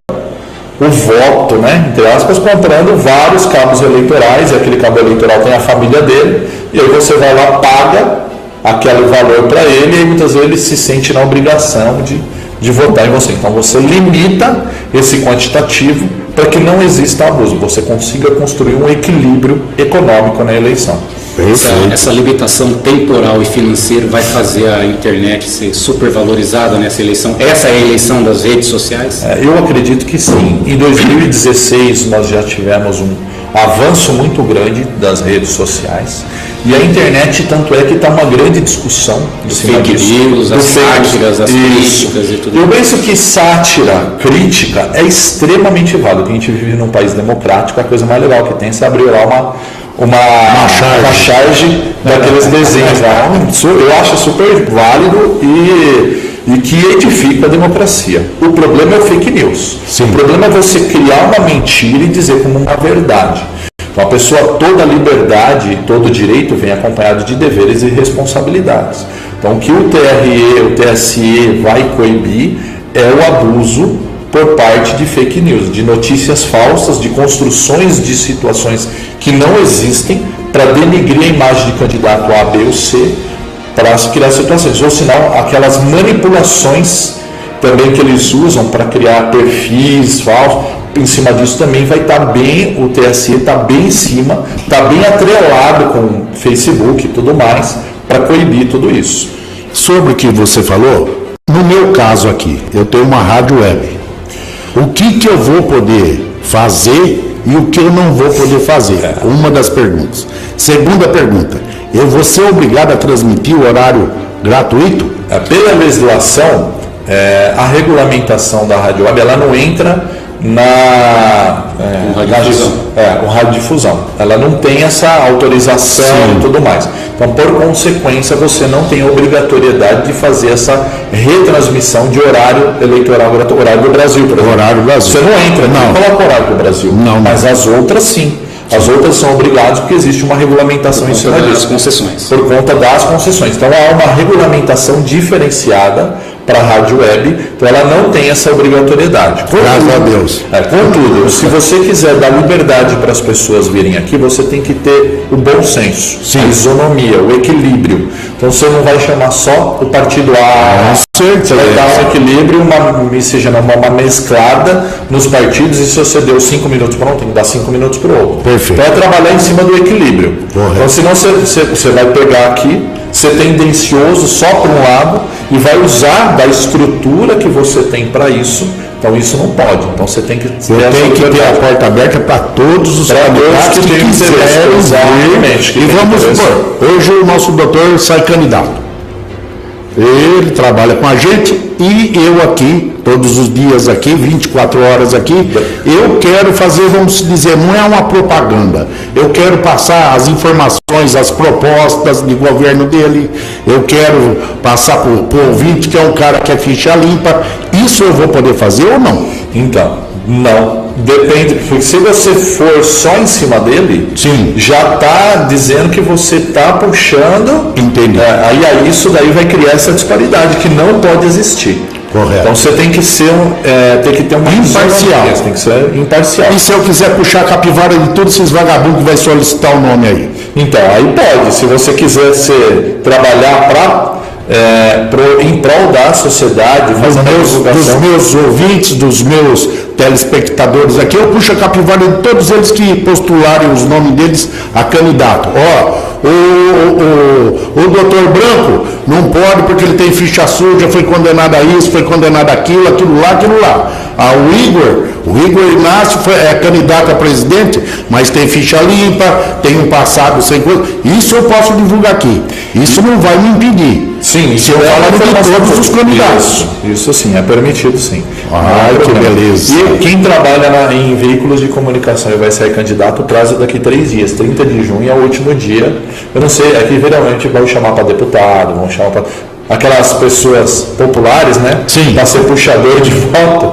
o voto, né? Entre aspas, comprando vários cabos eleitorais, e aquele cabo eleitoral tem a família dele, e aí você vai lá, paga aquele valor para ele, e muitas vezes ele se sente na obrigação de votar em você. Então você limita esse quantitativo para que não exista abuso, você consiga construir um equilíbrio econômico na eleição. Essa limitação temporal e financeira vai fazer a internet ser supervalorizada nessa eleição? Essa é a eleição das redes sociais? Eu acredito que sim. Em 2016 nós já tivemos um avanço muito grande das redes sociais. E a internet, tanto é que está uma grande discussão de fake news, as sátiras, as críticas e tudo. Eu penso que sátira, crítica é extremamente válido. A gente vive num país democrático, a coisa mais legal que tem é se abrir lá uma charge daqueles desenhos lá. Eu acho super válido e que edifica a democracia. O problema é o fake news. Sim. O problema é você criar uma mentira e dizer como uma verdade. Então a pessoa, toda liberdade, todo direito vem acompanhado de deveres e responsabilidades. Então o que o TRE, o TSE vai coibir é o abuso por parte de fake news, de notícias falsas, de construções de situações que não existem para denigrir a imagem de candidato A, B ou C, para criar situações, ou senão aquelas manipulações também que eles usam para criar perfis falsos. Em cima disso também vai estar bem, o TSE está bem em cima, está bem atrelado com Facebook e tudo mais, para coibir tudo isso. Sobre o que você falou, no meu caso aqui, eu tenho uma rádio web. O que eu vou poder fazer e o que eu não vou poder fazer? Uma das perguntas. Segunda pergunta, eu vou ser obrigado a transmitir o horário gratuito? Pela legislação, a regulamentação da rádio web, ela não entra na radiodifusão. Ela não tem essa autorização e tudo mais. Então, por consequência, você não tem a obrigatoriedade de fazer essa retransmissão de horário eleitoral, horário do Brasil, por exemplo. Horário do Brasil. Você não entra, não coloca o horário do Brasil. Não. Mas as outras sim. As outras são obrigadas porque existe uma regulamentação em cima disso. Concessões. Por conta das concessões. Então há uma regulamentação diferenciada para a rádio web, então ela não tem essa obrigatoriedade. Graças a Deus. Contudo, se você quiser dar liberdade para as pessoas virem aqui, você tem que ter o bom senso, a isonomia, o equilíbrio. Então você não vai chamar só o partido A, você vai dar um equilíbrio, uma mesclada nos partidos, e se você deu 5 minutos para um, tem que dar 5 minutos para o outro. Perfeito. Então é trabalhar em cima do equilíbrio. Então senão você vai pegar aqui, ser tendencioso só para um lado e vai usar da estrutura que você tem para isso. Então isso não pode. Então você tem que ter a porta aberta para todos os candidatos que quiserem. E vamos supor, hoje o nosso doutor sai candidato. Ele trabalha com a gente e eu aqui, todos os dias aqui, 24 horas aqui, eu quero fazer, vamos dizer, não é uma propaganda, eu quero passar as informações, as propostas de governo dele, eu quero passar para o ouvinte, que é um cara que é ficha limpa, isso eu vou poder fazer ou não? Então, não. Depende, porque se você for só em cima dele, sim, já está dizendo que você está puxando. Entendi. Aí isso daí vai criar essa disparidade que não pode existir. Correto. Então você tem que ser tem que ter uma imparcial. Tem que ser imparcial. E se eu quiser puxar a capivara de todos esses vagabundos que vai solicitar o nome aí? Então, aí pode. Se você quiser trabalhar em prol da sociedade, fazendo dos meus ouvintes, dos meus telespectadores aqui, eu puxo a capivara de todos eles que postularem os nomes deles a candidato. O doutor Branco não pode porque ele tem ficha suja, foi condenado a isso, foi condenado a aquilo lá. O Igor Inácio é candidato a presidente, mas tem ficha limpa, tem um passado sem coisa. Isso eu posso divulgar aqui. Isso não vai me impedir. Sim, se eu falar de todos os candidatos. Isso sim, é permitido sim. Ai, que beleza. E quem trabalha em veículos de comunicação e vai sair candidato, o prazo daqui 3 dias, 30 de junho é o último dia. Eu não sei, aqui geralmente vão chamar para deputado, vão chamar para aquelas pessoas populares, né? Sim. Para ser puxador de voto.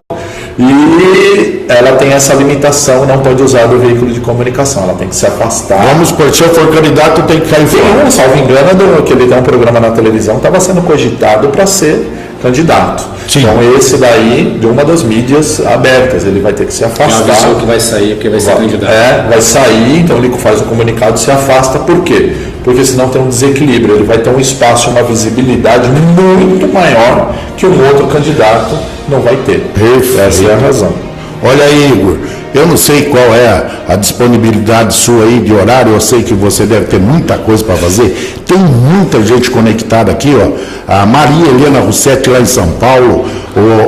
E ela tem essa limitação, não pode usar do veículo de comunicação, ela tem que se afastar. Vamos por, se eu for candidato, tem que cair fora. Salvo engano, que ele tem um programa na televisão, estava sendo cogitado para ser candidato. Sim. Então esse daí, de uma das mídias abertas, ele vai ter que se afastar. É a que vai sair, porque vai ser candidato. Vai sair, então ele faz o comunicado e se afasta. Por quê? Porque senão tem um desequilíbrio, ele vai ter um espaço, uma visibilidade muito maior que um outro candidato não vai ter. Essa é a razão. Olha aí, Igor, eu não sei qual é a disponibilidade sua aí de horário, eu sei que você deve ter muita coisa para fazer. Tem muita gente conectada aqui, ó. A Maria Helena Russetti lá em São Paulo,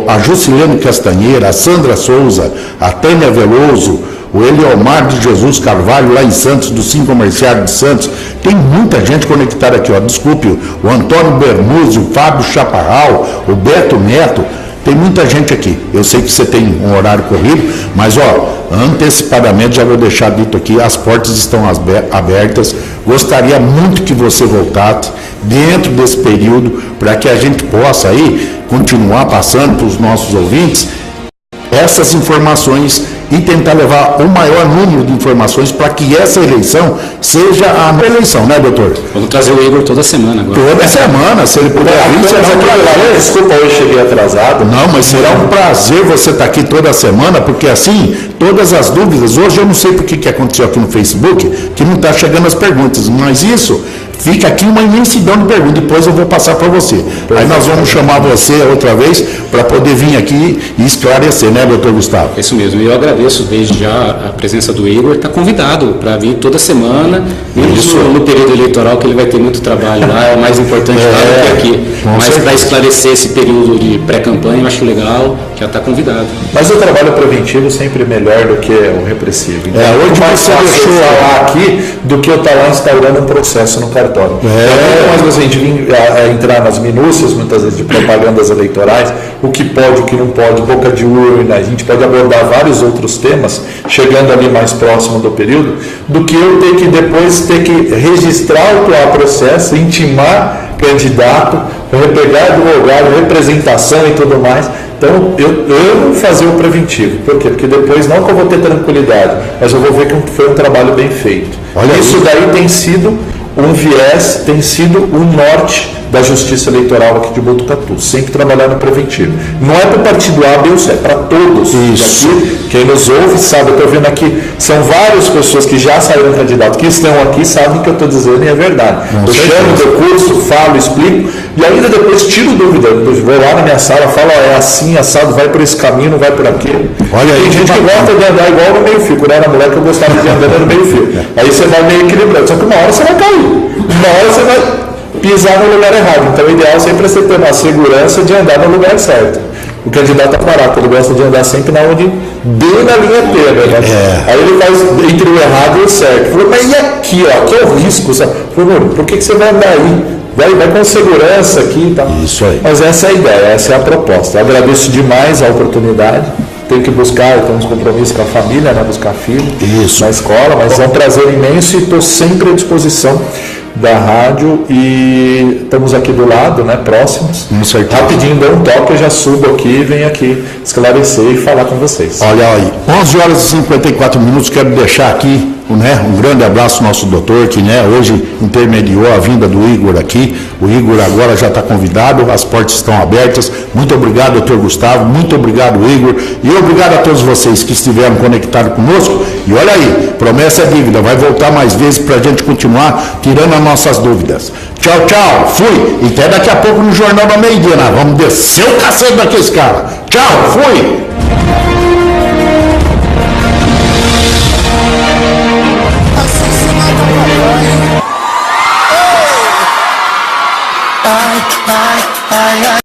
a Jusilene Castanheira, a Sandra Souza, a Tânia Veloso, o Eliomar de Jesus Carvalho lá em Santos, do Sim Comerciário de Santos. Tem muita gente conectada aqui, ó. Desculpe, o Antônio Bermuzzi, o Fábio Chaparral, o Beto Neto. Tem muita gente aqui. Eu sei que você tem um horário corrido, mas antecipadamente já vou deixar dito aqui, as portas estão abertas. Gostaria muito que você voltasse dentro desse período para que a gente possa aí continuar passando para os nossos ouvintes essas informações e tentar levar o maior número de informações para que essa eleição seja a eleição, né, doutor? Vamos trazer o Igor toda semana agora. Toda semana, se ele puder vir, será um prazer. Desculpa, eu cheguei atrasado. Não, mas será um prazer você estar aqui toda semana, porque assim, todas as dúvidas, hoje eu não sei por que aconteceu aqui no Facebook, que não está chegando as perguntas, mas isso fica aqui uma imensidão de perguntas, depois eu vou passar para você. Aí nós vamos chamar você outra vez para poder vir aqui e esclarecer, né, doutor Gustavo? Isso mesmo, eu agradeço desde já a presença do Igor, está convidado para vir toda semana, mesmo no período eleitoral, que ele vai ter muito trabalho lá, é mais importante lá do que aqui. Mas para esclarecer esse período de pré-campanha, eu acho legal, já está convidado. Mas o trabalho preventivo sempre é melhor do que o repressivo. Então, hoje você deixou falar aqui do que eu estar lá instaurando um processo no cartório. É mais você entrar nas minúcias, muitas vezes, de propagandas eleitorais, o que pode, o que não pode, boca de urna, a gente pode abordar vários outros temas, chegando ali mais próximo do período, do que eu depois ter que registrar o processo, intimar candidato, pegar advogado, representação e tudo mais. Então, eu amo fazer o preventivo. Por quê? Porque depois, não que eu vou ter tranquilidade, mas eu vou ver que foi um trabalho bem feito. Olha isso aí. daí tem sido um viés, tem sido um norte da Justiça Eleitoral aqui de Botucatu, sempre trabalhar no preventivo. Não é para o partido A, B ou C, é para todos. Isso. Aqui, quem nos ouve sabe, eu estou vendo aqui, são várias pessoas que já saíram candidato, que estão aqui, sabem que eu estou dizendo e é verdade. Eu chamo do curso, falo, explico, e ainda depois tiro dúvida. Eu vou lá na minha sala, falo, é assim, assado, vai por esse caminho, não vai por aquele. Olha aí, tem gente que gosta de andar igual no meio fio. Quando era moleque, eu gostava de andar no meio fio. Aí você vai meio equilibrado, só que uma hora você vai cair. Uma hora você vai pisar no lugar errado. Então o ideal sempre é você ter uma segurança de andar no lugar certo. O candidato é barato, ele gosta de andar sempre na onde, bem na linha tênue, né? Aí ele faz entre o errado e o certo. Falou, mas e aqui, ó, aqui é o risco, sabe? Falou, por que você vai andar aí? Vai com segurança aqui e tal. Isso aí. Mas essa é a ideia, essa é a proposta. Eu agradeço demais a oportunidade. Tenho que buscar, eu tenho uns compromissos com a família, né? Buscar filho Isso. na escola, mas é um prazer imenso e estou sempre à disposição da rádio e estamos aqui do lado, né, próximos. Rapidinho, dou um toque, eu já subo aqui e venho aqui esclarecer e falar com vocês. Olha aí, 11 horas e 54 minutos, quero deixar aqui, né, um grande abraço ao nosso doutor, que, né, hoje intermediou a vinda do Igor aqui. O Igor agora já está convidado, as portas estão abertas. Muito obrigado, doutor Gustavo, muito obrigado, Igor, e obrigado a todos vocês que estiveram conectados conosco. E olha aí, promessa é dívida, vai voltar mais vezes para a gente continuar tirando as nossas dúvidas. Tchau, tchau, fui, e até daqui a pouco no Jornal da Meia-Dia, nós vamos descer o cacete daqueles caras. Tchau, fui!